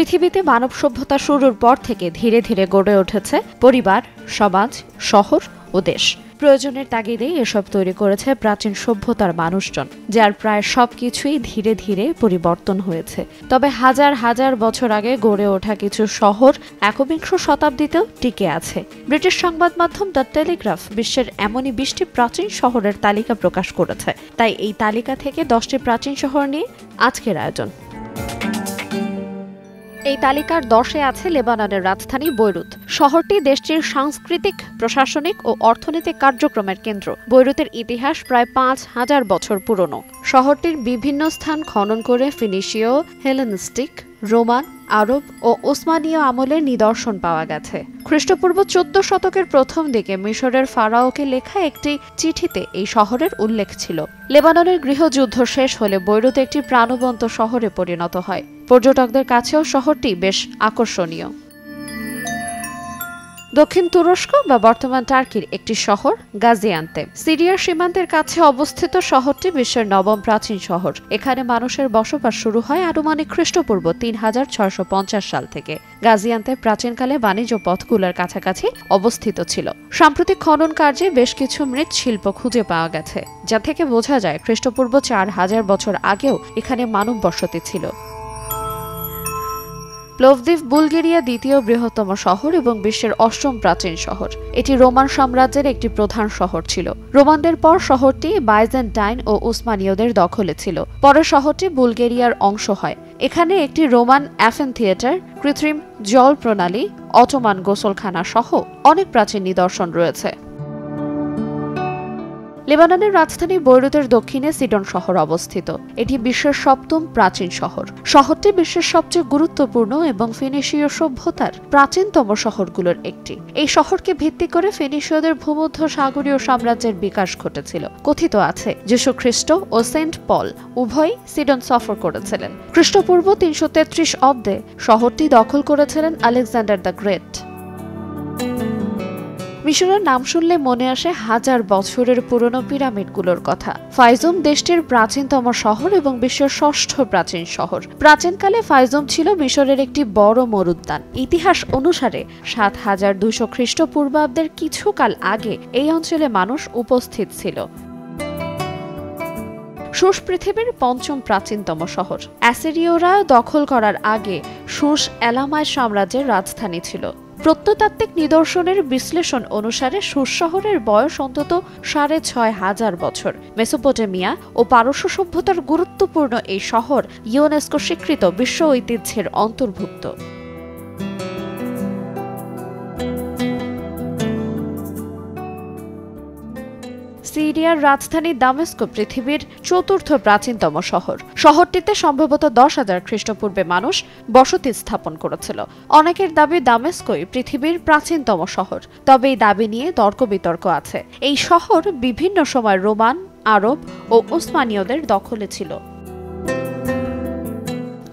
পৃথিবীতে মানব সভ্যতা শুরুর পর থেকে ধীরে ধীরে গড়ে উঠেছে পরিবার, সমাজ, শহর ও দেশ। প্রয়োজনের তাগিদেই এসব তৈরি করেছে প্রাচীন সভ্যতার মানুষজন, যার প্রায় সবকিছুই ধীরে ধীরে পরিবর্তন হয়েছে। তবে হাজার হাজার বছর আগে গড়ে ওঠা কিছু শহর একবিংশ শতাব্দীতেও টিকে আছে। ব্রিটিশ সংবাদ মাধ্যম দ্য টেলিগ্রাফ বিশ্বের এমনই 20টি প্রাচীন শহরের তালিকা প্রকাশ করেছে। তাই এই তালিকা থেকে 10টি প্রাচীন শহর নিয়ে আজকের আয়োজন। এই তালিকার 10-এ আছে লেবাননের রাজধানী বৈরুত। শহরটি দেশটির সাংস্কৃতিক, প্রশাসনিক ও অর্থনৈতিক কার্যক্রমের কেন্দ্র। বৈরুতের ইতিহাস প্রায় 5000 বছর পুরনো। শহরটির বিভিন্ন স্থান খনন করে ফিনিশীয়, হেলেনিস্টিক, রোমান, আরব ও ওসমানীয় আমলের নিদর্শন পাওয়া গেছে। খ্রিস্টপূর্ব 14 শতকের প্রথম দিকে মিশরের ফারাওকে লেখা একটি চিঠিতে এই শহরের উল্লেখ ছিল। লেবাননের গৃহযুদ্ধ শেষ হলে বৈরুত একটি প্রাণবন্ত শহরে পরিণত হয়। পর্যটকদের কাছেও শহরটি বেশ আকর্ষণীয়। দক্ষিণ তুরস্ক বা বর্তমান টার্কির একটি শহর গাজিয়ান্তেপ। সিরিয়ার সীমান্তের কাছে অবস্থিত শহরটি বিশ্বের 9ম প্রাচীন শহর। এখানে মানুষের বসবাস শুরু হয় আনুমানিক খ্রিস্টপূর্ব 3650 সাল থেকে। গাজিয়ান্তেপ প্রাচীনকালে বাণিজ্য পথগুলোর কাছাকাছি অবস্থিত ছিল। সাম্প্রতিক খনন কার্যে বেশ কিছু মৃৎশিল্প খুঁজে পাওয়া গেছে, যা থেকে বোঝা যায় খ্রিস্টপূর্ব 4000 বছর আগেও এখানে মানব বসতি ছিল। প্লোভদিভ বুলগেরিয়া দ্বিতীয় বৃহত্তম শহর এবং বিশ্বের 8ম প্রাচীন শহর। এটি রোমান সাম্রাজ্যের একটি প্রধান শহর ছিল। রোমানদের পর শহরটি বাইজেন্টাইন ও উসমানীয়দের দখলে ছিল। পরে শহরটি বুলগেরিয়ার অংশ হয়। এখানে একটি রোমান অ্যাম্ফিথিয়েটার, কৃত্রিম জল প্রণালী, অটোমান গোসলখানা সহ অনেক প্রাচীন নিদর্শন রয়েছে। লেবাননের রাজধানী বৈরুতের দক্ষিণে সিডন শহর অবস্থিত। এটি বিশ্বের 7ম প্রাচীন শহর। শহরটি বিশ্বের সবচেয়ে গুরুত্বপূর্ণ এবং ফিনিশীয় সভ্যতার প্রাচীনতম শহরগুলোর একটি। এই শহরকে ভিত্তি করে ফিনিশীয়দের ভূমধ্য সাগরীয় সাম্রাজ্যের বিকাশ ঘটেছিল। কথিত আছে যীশু খ্রিস্ট ও সেন্ট পল উভয়ই সিডন সফর করেছিলেন। খ্রিস্টপূর্ব 333 অব্দে শহরটি দখল করেছিলেন আলেকজান্ডার দ্য গ্রেট। মিশরের নাম শুনলে মনে আসে হাজার বছরের পুরনো পিরামিডগুলোর কথা। ফাইজুম দেশটির প্রাচীনতম শহর এবং বিশ্বের 6ষ্ঠ প্রাচীন শহর। প্রাচীনকালে ফাইজুম ছিল মিশরের একটি বড় মরুদ্যান। ইতিহাস অনুসারে 7200 খ্রিস্টপূর্বাব্দের কিছুকাল আগে এই অঞ্চলে মানুষ উপস্থিত ছিল। সুস পৃথিবীর 5ম প্রাচীনতম শহর। অ্যাসিরীয়রা দখল করার আগে সুস এলামায় সাম্রাজ্যের রাজধানী ছিল। প্রত্নতাত্ত্বিক নিদর্শনের বিশ্লেষণ অনুসারে সুস শহরের বয়স অন্তত 6500 বছর। মেসোপটেমিয়া ও পারস্য সভ্যতার গুরুত্বপূর্ণ এই শহর ইউনেস্কো স্বীকৃত বিশ্ব ঐতিহ্যের অন্তর্ভুক্ত। সিরিয়ার রাজধানী দামেস্ক পৃথিবীর 4র্থ প্রাচীনতম শহর। শহরটিতে সম্ভবত 10,000 খ্রিস্টপূর্বে মানুষ বসতি স্থাপন করেছিল। অনেকের দাবি দামেস্কই পৃথিবীর প্রাচীনতম শহর। তবে এই দাবি নিয়ে তর্ক বিতর্ক আছে। এই শহর বিভিন্ন সময় রোমান, আরব ও ওসমানীয়দের দখলে ছিল।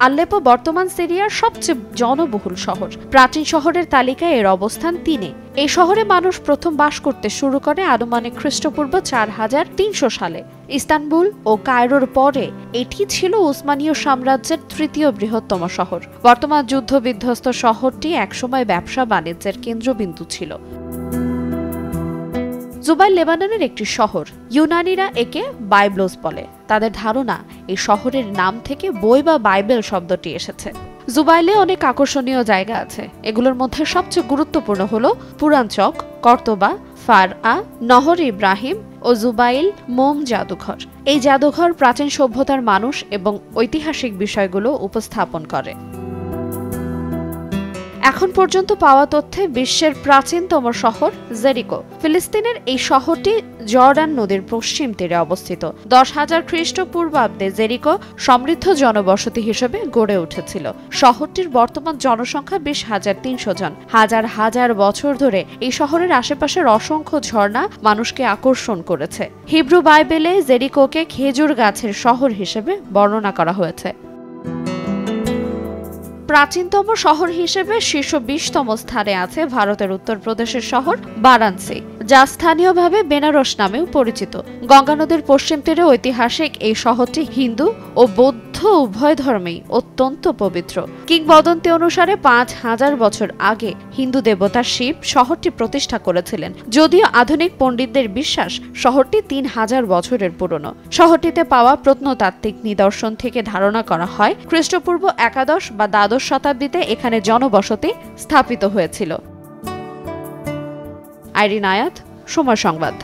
আল্লেপো বর্তমান সিরিয়ার সবচেয়ে জনবহুল শহর। প্রাচীন শহরের তালিকায় এর অবস্থান 3-এ। এই শহরে মানুষ প্রথম বাস করতে শুরু করে আনুমানিক খ্রিস্টপূর্ব 4300 সালে। ইস্তানবুল ও কায়রোর পরে এটি ছিল উসমানীয় সাম্রাজ্যের 3য় বৃহত্তম শহর। বর্তমান যুদ্ধবিধ্বস্ত শহরটি একসময় ব্যবসা বাণিজ্যের কেন্দ্রবিন্দু ছিল। জুবাইল লেবাননের একটি শহর। ইউনানিরা একে বাইব্লোস বলে। তাদের ধারণা এই শহরের নাম থেকে বই বা বাইবেল শব্দটি এসেছে। জুবাইলে অনেক আকর্ষণীয় জায়গা আছে। এগুলোর মধ্যে সবচেয়ে গুরুত্বপূর্ণ হল পুরান চক, কর্তবা, ফারআ, নহর ইব্রাহিম ও জুবাইল মোম জাদুঘর। এই জাদুঘর প্রাচীন সভ্যতার মানুষ এবং ঐতিহাসিক বিষয়গুলো উপস্থাপন করে। এখন পর্যন্ত পাওয়া তথ্যে বিশ্বের প্রাচীনতম শহর জেরিকো। ফিলিস্তিনের এই শহরটি জর্ডান নদীর পশ্চিম তীরে অবস্থিত। 10,000 খ্রিস্টপূর্বাব্দে জেরিকো সমৃদ্ধ জনবসতি হিসেবে গড়ে উঠেছিল। শহরটির বর্তমান জনসংখ্যা 20,300 জন। হাজার হাজার বছর ধরে এই শহরের আশেপাশের অসংখ্য ঝর্ণা মানুষকে আকর্ষণ করেছে। হিব্রু বাইবেলে জেরিকোকে খেজুর গাছের শহর হিসেবে বর্ণনা করা হয়েছে। প্রাচীনতম শহর হিসেবে শীর্ষ 20তম স্থানে আছে ভারতের উত্তরপ্রদেশের শহর বারাণসী, যা স্থানীয়ভাবে বেনারস নামেও পরিচিত। গঙ্গা নদীর পশ্চিম তীরে ঐতিহাসিক এই শহরটি হিন্দু ও বৌদ্ধ উভয় ধর্মেই অত্যন্ত পবিত্র। কিংবদন্তি অনুসারে 5000 বছর আগে হিন্দু দেবতা শিব শহরটি প্রতিষ্ঠা করেছিলেন, যদিও আধুনিক পণ্ডিতদের বিশ্বাস শহরটি 3000 বছরের পুরনো। শহরটিতে পাওয়া প্রত্নতাত্ত্বিক নিদর্শন থেকে ধারণা করা হয় খ্রিস্টপূর্ব একাদশ বা দ্বাদশ শতাব্দীতে এখানে জনবসতি স্থাপিত হয়েছিল। আইরিন আয়াত, সময় সংবাদ।